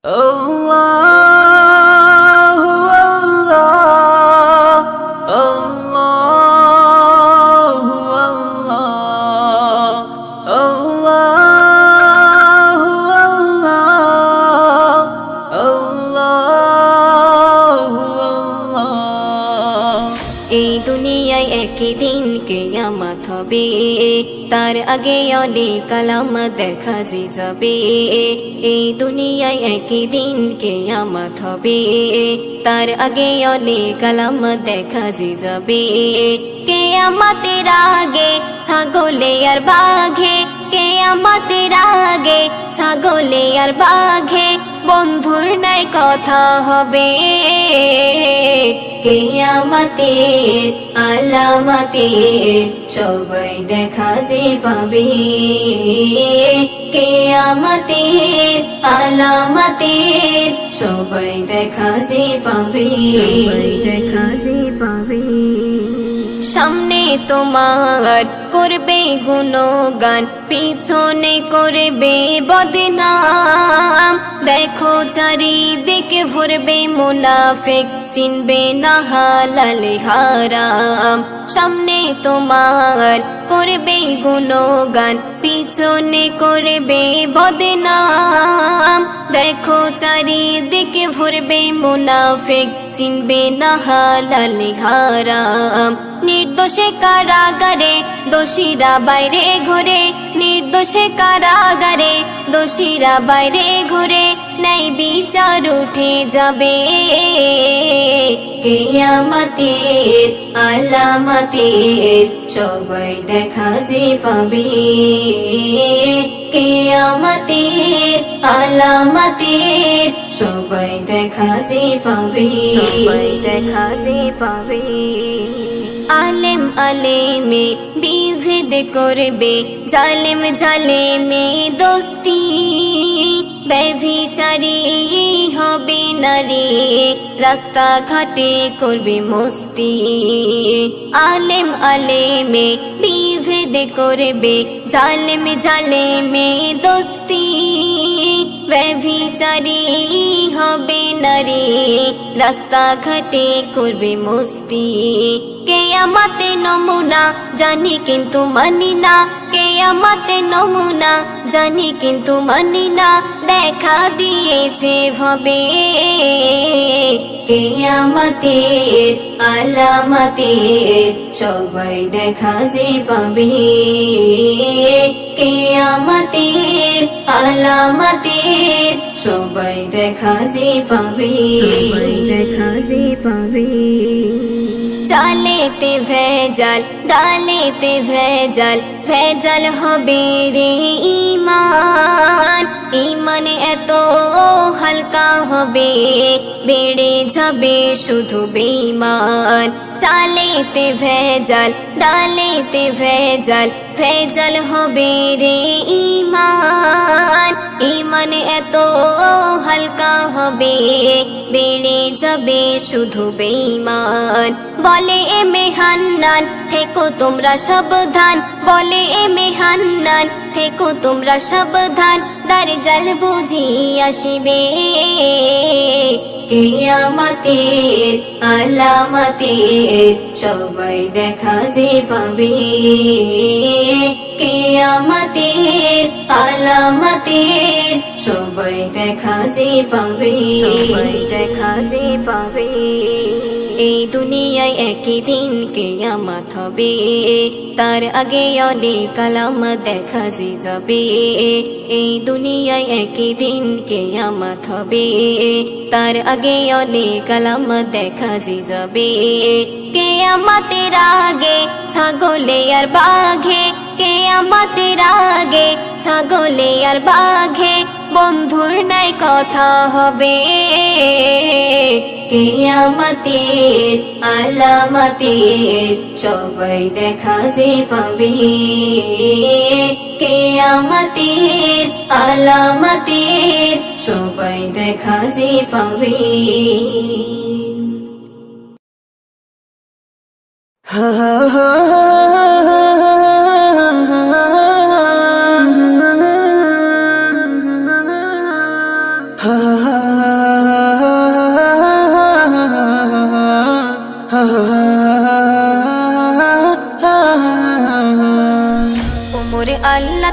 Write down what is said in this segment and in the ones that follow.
আল্লাহু আল্লাহ আল্লাহু আল্লাহ আল্লাহু আল্লাহ আল্লাহু আল্লাহ। এই দুনিয়ায় একদিন কিয়ামত হবে, তার আগে অনেক কালাম দেখা যে যাবে। এই দুনিয়ায় একদিন কিয়ামত হবে, তার আগে অনেক কালাম দেখা যে যাবে। কিয়ামতের আগে ছাগলে আর বাঘে, কিয়ামতের আগে ছাগলে আর বাঘে বন্ধুর নাই কথা হবে। কিয়ামতের আলামতে সবাই দেখা যে পাবে। কিয়ামতের আলামতে সবাই দেখা যে পাবে। সামনে তোমার করবে গুণগান, পিছনে করবে বদনাম। দেখো চারিদিকে ভরবে মুনাফিক, চিনবে না হালাল হারাম। সামনে তোমার করবে গুণগান, পিছনে করবে বদনাম। দেখো চারিদিকে ভরবে মুনাফিক, চিনবে না হালাল হারাম। নির্দোষে কারাগারে দোষীরা বাইরে ঘোরে, নির্দোষে কারাগারে দোষীরা বাইরে ঘোরে, নাই বিচার উঠে যাবে। কিয়ামতের আলামতে সবাই দেখা যে পাবে। কিয়ামতের আলামতে সবাই দেখা যে পাবে। আলেম আলেমে বিভেদ করবে, জালেম জালেমে দোস্তি। ব্যভিচারী হবে নারী, রাস্তা ঘাটে করবে মস্তি। আলেম আলেমে বিভেদ করবে, জালেম জালেমে দোস্তি। ব্যভিচারী হবে নারী, রাস্তা ঘাটে করবে মস্তি। কিয়ামতের নমুনা জানি কিন্তু মানি না, কিয়ামতের নমুনা জানি কিন্তু মানি না, দেখা দিয়েছে ভবে। কিয়ামতের আলামতে সবাই দেখা যে পাবে। কিয়ামতের আলামতে সবাই দেখা যে পাবে। চালেতে ভেজাল ডালেতে ভেজাল, ভেজাল হবে রে ঈমান। ঈমান এত হালকা হবে, বেড়ে যাবে শুধু বেঈমান। চালেতে ভেজাল ডালেতে ভেজাল, ভেজাল হবে রে ঈমান। ঈমান এত হালকা হবে, বেড়ে যাবে শুধু বেঈমান। বলে এ মেহান্নান থেকো তোমরা সাবধান, বলে এ মেহান্নান থেকো তোমরা সাবধান, দাজ্জাল বুঝি আসিবে। কিয়ামতের আলামতে সবাই দেখা যে পাবে। কিয়ামতের আলামতে সবাই দেখা যে পাবে। এই দুনিয়ায় একদিন কিয়ামত হবে, তার আগে অনেক কালাম দেখা যে যাবে। এই দুনিয়ায় একদিন কিয়ামত হবে, তার আগে অনেক কালাম দেখা যে যাবে। কিয়ামতের আগে ছাগলে আর বাঘে, কিয়ামতের আগে ছাগলে আর বাঘে বন্ধুর নাই কথা হবে। কিয়ামতের আলামতে সবাই দেখা যে পাবে। কিয়ামতের আলামতে সবাই দেখা যে পাবে। হা হা হা ha ha ha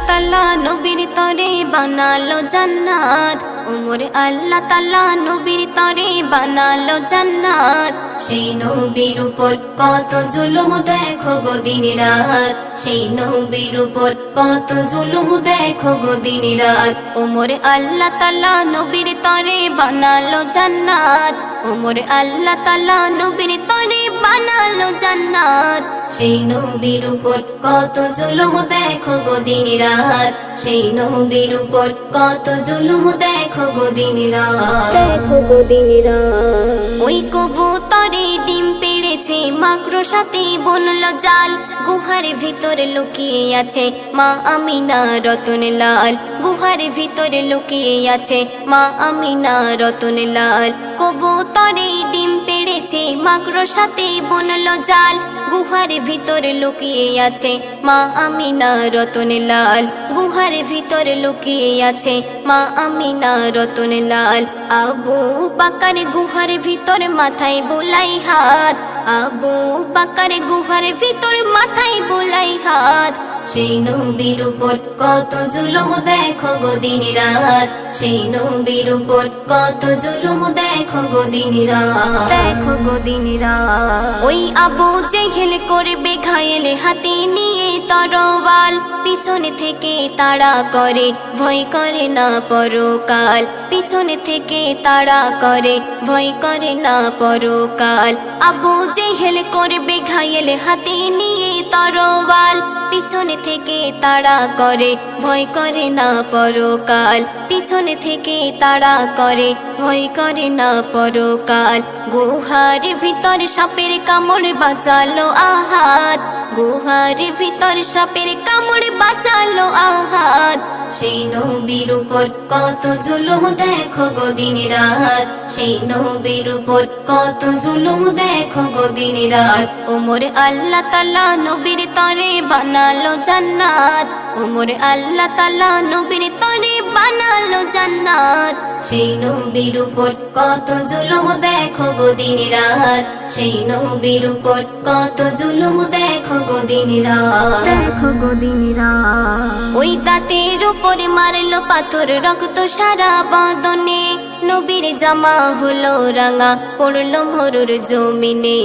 তাআলা নবীর তরে বানালো জান্নাত ওমর আল্লাহ তাআলা নবীর তরে বানালো জান্নাত সেই নবীর উপর কত জুলুম দেখো গো দিন রাত সেই নবীর উপর কত জুলুম দেখো গো দিন রাত ওমর আল্লাহ তাআলা নবীর তরে বানালো জান্নাত ওমর আল্লাহ তাআলা নবীর তরে বানালো জান্নাত সেই নবীর উপর কত জুলুম দেখো গো দিন রাত সেই নবীর উপর কত জুলুম দেখো গো দিন রাত দেখো গো দিন রাত ওই কবুতরে ডিম পেড়েছে মাকড়সাতে বুনলো জাল গুহার ভিতরে লুকিয়ে আছে মা আমিনা রতন লাল গুহার ভিতরে লুকিয়ে আছে মা আমিনা রতন লাল কবুতরে ডিম পেড়েছে মাকড়সাতে বুনলো জাল গুহার ভিতরে লুকিয়ে আছে মা আমিনা রতন লাল গুহার ভিতরে লুকিয়ে আছে মা আমিনা রতন লাল আবু বকর গুহার ভিতরে মাথায় বুলাই হাত আবু বকর গুহার ভিতরে মাথায় বুলাই হাত সেই নবীর উপর কত জুলুম দেখো গো দিন রাত সেই নবীর উপর কত জুলুম দেখো গো দিন রাত দেখো গো দিন রাত ওই আবু জেহেল করবে ঘায়েল হাতে নিয়ে তরোয়াল পিছনে থেকে তাড়া করে ভয় করে না পরকাল পিছনে থেকে তাড়া করে ভয় করে না পরকাল আবু জেহেল করবে ঘায়েল হাতে নিয়ে তরোয়াল পিছনে থেকে তাড়া করে ভয় করে না পরকাল পিছনে থেকে তাড়া করে ভয় করে না পরকাল গুহার ভিতর সাপের কামড় বাঁচালো আহাত গুহার ভিতর সাপের কামড় বাঁচালো আহাত সেই নবীর উপর কত জুলুম দেখো গো দিন রাত সেই নবীর উপর কত জুলুম দেখো গো দিন রাত ওমর আল্লাহ তাআলা নবীর তরে বানালো জান্নাত ওমর আল্লাহ তাআলা নবীর তরে বানালো জান্নাত সেই নবীর উপর কত জুলুম দেখো গো দিন রাত সেই নবীর উপর কত জুলুম দেখো গো দিন রাত দেখো গো দিন রাত ওই দাঁতের উপর মারলো পাথর রক্ত সারা বদনে নবীর জামা হলো রাঙা পড়লো মরুর জমিনে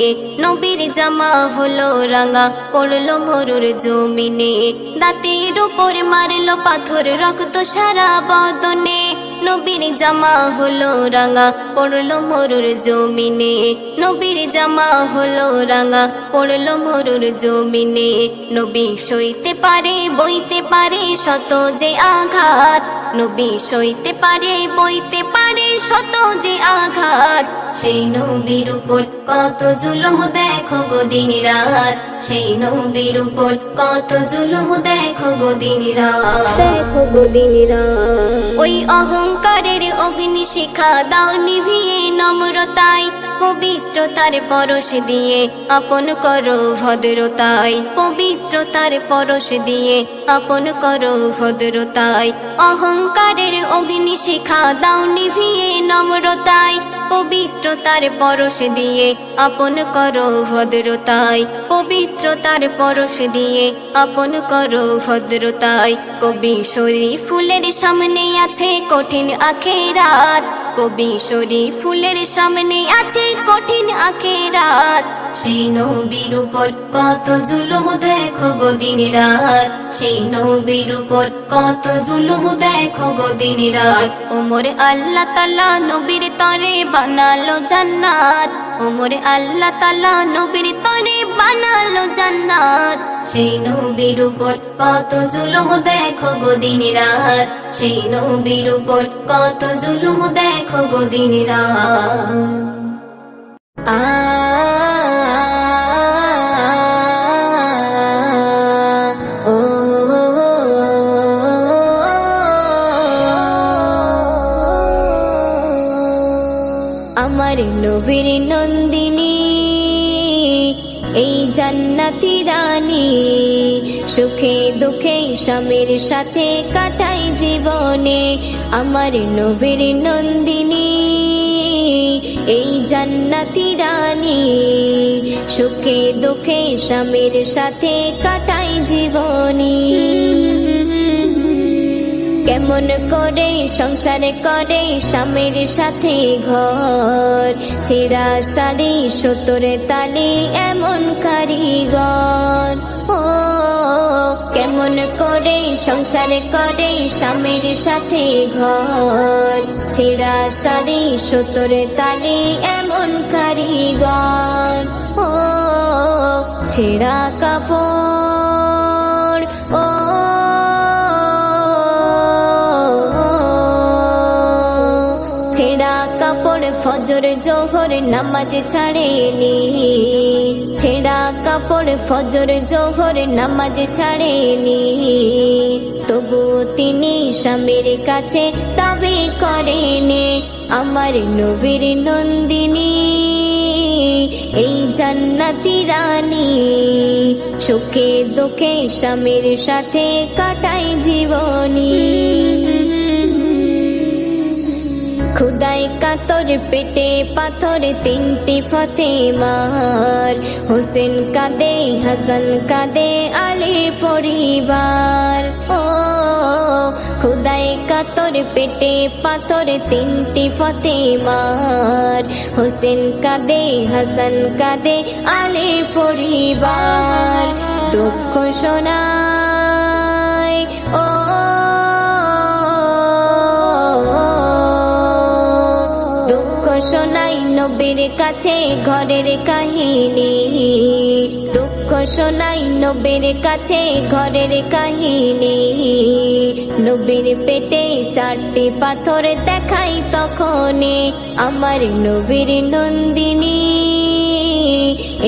নবীর জামা হলো রাঙা পড়লো মরুর জমিনে দাঁতের উপর মারলো পাথর রক্ত সারা বদনে নবীর জামা হলো রাঙা পড়লো মরুর জমিনে নবীর জামা হলো রাঙা পড়লো মরুর জমিনে নবী সইতে পারে বইতে পারে শত যে আঘাত নবী সইতে পারে বইতে পারে শত যে আঘাত সেই নবীর উপর কত জুলুম দেখো গো দিন রাত সেই নবীর উপর কত জুলুম দেখো গো দিন রাত দেখো গো দিন রাত ওই অহংকারের অগ্নি শিখা দাও নিভিয়ে নম্রতায় পবিত্রতার পরশ দিয়ে আপন করো ভদ্রতায় পবিত্রতার পরশ দিয়ে আপন করো ভদ্রতায় অহংকারের অগ্নি শিখা দাও নিভিয়ে নম্রতায় পবিত্রতার পরশ দিয়ে আপন করো ভদ্রতায় পবিত্রতার পরশ দিয়ে আপন করো ভদ্রতায় কবি শরীফ ফুলের সামনে আছে কঠিন আখেরাত কবি শরীফ ফুলের সামনে আছে কঠিন আখেরাত সেই নবীর উপর কত জুলুম দেখো গো দিন রাত সেই নবীর উপর কত জুলুম দেখো গো দিন রাত ওমর আল্লাহ তাআলা নবীর তরে বানালো জান্নাত ওমর আল্লাহ তাআলা নবীর তরে বানালো জান্নাত সেই নবীর উপর কত জুলুম দেখো গো দিন রাত সেই নবীর উপর কত জুলুম দেখো গো দিন রাত আমার নবীর নন্দিনী এই জান্নাতি রানী সুখে দুঃখে স্বামীর সাথে কাটাই জীবনে আমার নবীর নন্দিনী এই জান্নাতি রানী সুখে দুঃখে স্বামীর সাথে কাটাই জীবনী কেমন করে সংসার করে স্বামীর সাথে ঘর, ছেঁড়া শাড়ি 70 তালি এমন কারিগর। ও কেমন করে সংসার করে স্বামীর সাথে ঘর, ছেঁড়া শাড়ি 70 তালি এমন কারিগর। ও ছেঁড়া কাপড়, ও ছেঁড়া কাপড় ফজর জোহর নামাজ ছাড়েনি, ছেঁড়া কাপড় ফজর জোহর নামাজ ছাড়েনি। তবু তিনি স্বামীর কাছে দাবি করেনি, আমার নবীর নন্দিনী এই জান্নাতি রানী। সুখে দুঃখে স্বামীর সাথে কাটাই জীবনী। খুদাই কাতর পেটে পাথর 3টি ফাতেমার, হোসেন কাঁদে হাসান কাঁদে আলীর পরিবার। ও খুদাই কাতর পেটে পাথর 3টি ফাতেমার, হোসেন কাঁদে হাসান কাঁদে আলীর পরিবার। দুঃখ শোনায়, ও শোনাই নবীর কাছে ঘরের কাহিনী, দুঃখ শোনাই নবীর কাছে ঘরের কাহিনী। নবীর পেটে 4টি পাথর দেখাই তখনই, আমার নবীর নন্দিনী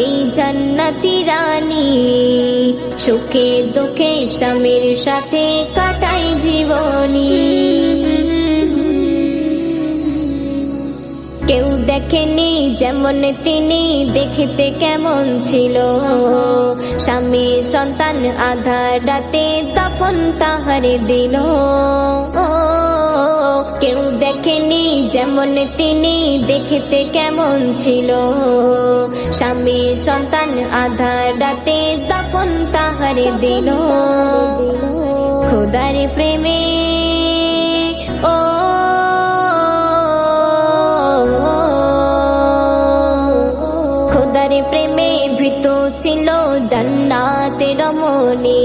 এই জান্নাতি রানী। সুখে দুঃখে স্বামীর সাথে কাটাই জীবনী। কেউ দেখেনি যেমন তিনি দেখতে কেমন ছিল, স্বামী সন্তান আধার রাতে দাফন তাহার দিল। কেউ দেখেনি যেমন তিনি দেখতে কেমন ছিল, স্বামী সন্তান আধার রাতে দাফন তাহার দিল। খোদার প্রেমে, ও খোদার প্রেমে ভীত ছিল জান্নাতের রমণী,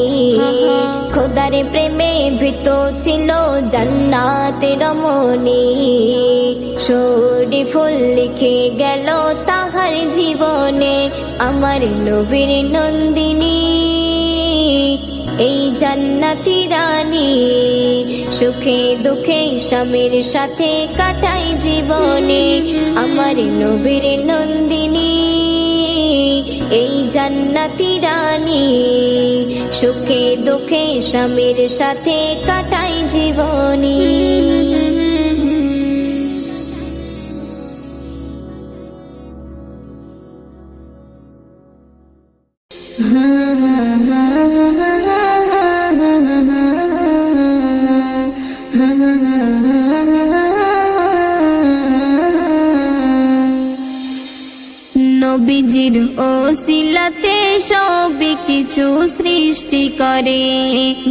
খোদার প্রেমে ভীত ছিল জান্নাতের রমণী। শরীফুল লিখে গেল তাহার জীবনে, আমার নবীর নন্দিনী এই জান্নাতি রানী। সুখে দুঃখে স্বামীর সাথে কাটাই জীবনে, আমার নবীর নন্দিনী এই জান্নাতি রানী। সুখে দুঃখে স্বামীর সাথে কাটাই জীবনী। নবীজির ওসিলাতে সব কিছু সৃষ্টি করে,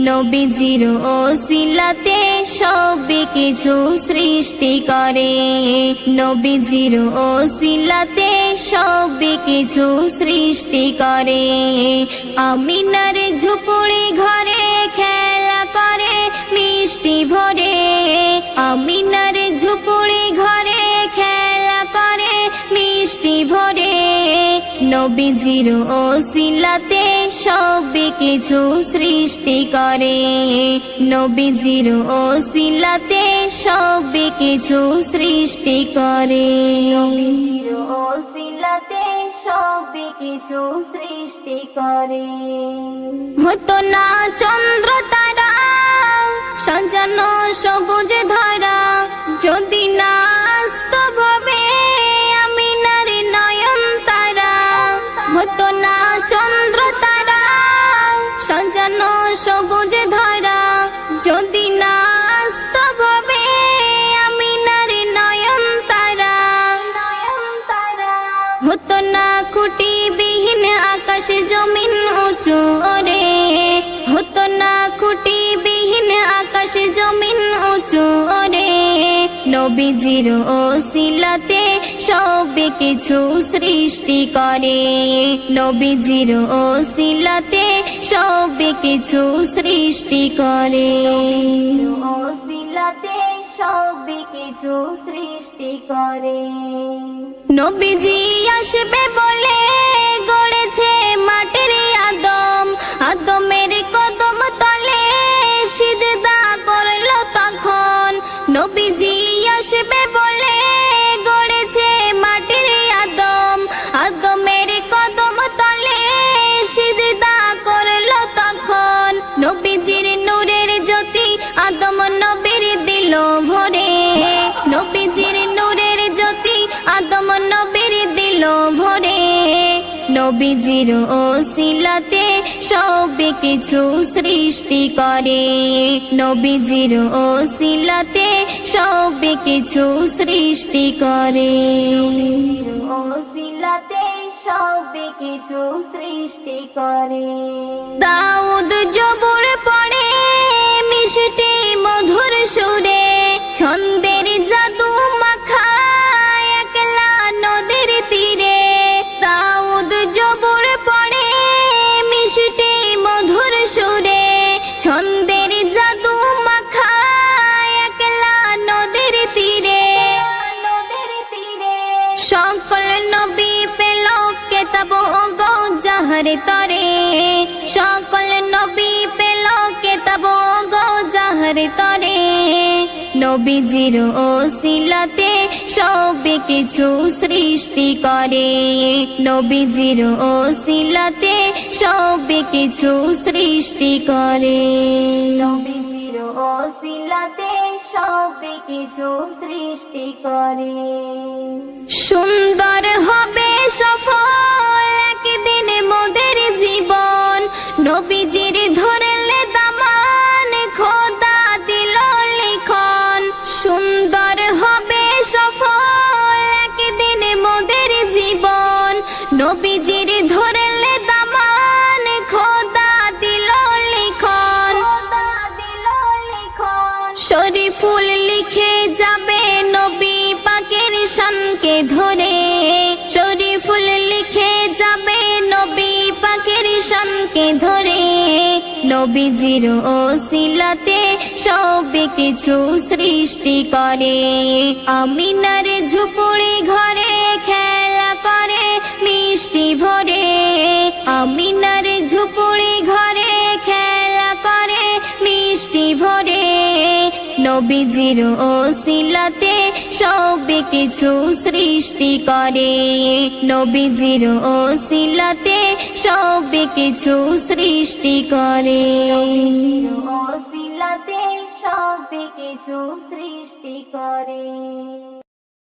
নবীজির ওসিলাতে সব কিছু সৃষ্টি করে, নবীজির ওসিলাতে সব কিছু সৃষ্টি করে। আমিনার ঝুপড়ি ঘরে খেলা করে মিষ্টি ভরে, আমিনার ঝুপড়ি ঘরে খেলা করে মিষ্টি ভরে। নবীজির ওসিলাতে সব কিছু সৃষ্টি করে, নবীজির ওসিলাতে সব কিছু সৃষ্টি করে, নবীজির ওসিলাতে সব কিছু সৃষ্টি করে। হতো না চন্দ্র তারা সাজানো সবুজ ধারা, যদি না আসতো ভবে আমিনার নয়ন তারা। হতো না চন্দ্র তারা সাজানো সবুজ ধারা, যদি না আসতো ভবে আমিনার নয়ন তারা। হতো না খুঁটি বিহীন আকাশ জমিন উঁচু ওরে, হতো না খুঁটি বিহীন আকাশ জমিন উঁচু ওরে নবীজির ওসিলাতে সবে কিছু সৃষ্টি করে নবীজির ওসিলাতে সবে কিছু সৃষ্টি করে ওসিলাতে সবে কিছু সৃষ্টি করে নবীজি আসবে বলে গড়েছে মাটির আদম আদমের কদম তলে সিজদা করলো তখন নবীজি আসবে বলে গড়েছে মাটির আদম আদমের কদম তলে সিজদা করলো তখন নবীজির নূরের জ্যোতি আদম নবীর দিল ভরে নবীজির নূরের জ্যোতি আদম নবীর দিল ভরে নবীজির ওসিলাতে সবে কিছু সৃষ্টি করে নবীজির ওসিলাতে সবে কিছু সৃষ্টি করে ওসিলাতে সবে কিছু সৃষ্টি করে দাউদ জবুর পড়ে মিষ্টি মধুর সুরে ছন্দের জাদু মাখা একলা নদীর তীরে দাউদ জবুর পড়ে মিষ্টি মধুর সুরে ছন্দের জাদু মাখা একলা নদীর তীরে সকল নবী পেল কেতাব গো জাহর তরে সকল নবী পেল কেতাব গো জাহর তরে নবীজির ওসিলাতে সবে কিছু সৃষ্টি করে নবীজির ওসিলাতে সবে কিছু সৃষ্টি করে নবীজির ওসিলাতে সবে কিছু সৃষ্টি করে সুন্দর হবে সফল একদিন মোদের জীবন নবীজির ধরলে দামান খোদা দিল লিখন সুন্দর হবে সফল একদিন মোদের জীবন নবীজির ধরলে দামান খোদা দিল লিখন শরীফুল লিখে যাবে নবী পাকের শানকে ধরে শরীফুল লিখে যাবে নবী পাকের শানকে ধরে নবীজির ওসিলাতে সবে কিছু সৃষ্টি করে আমিনার ঝুপড়ি ঘরে খেলা করে মিষ্টি ভরে আমিনার ঝুপড়ি ঘরে খেলা করে মিষ্টি ভরে নবীজির ওসিলাতে সবে কিছু সৃষ্টি করে নবীজির ওসিলাতে সবে কিছু সৃষ্টি করে ওসিলাতে সবে কিছু সৃষ্টি করে।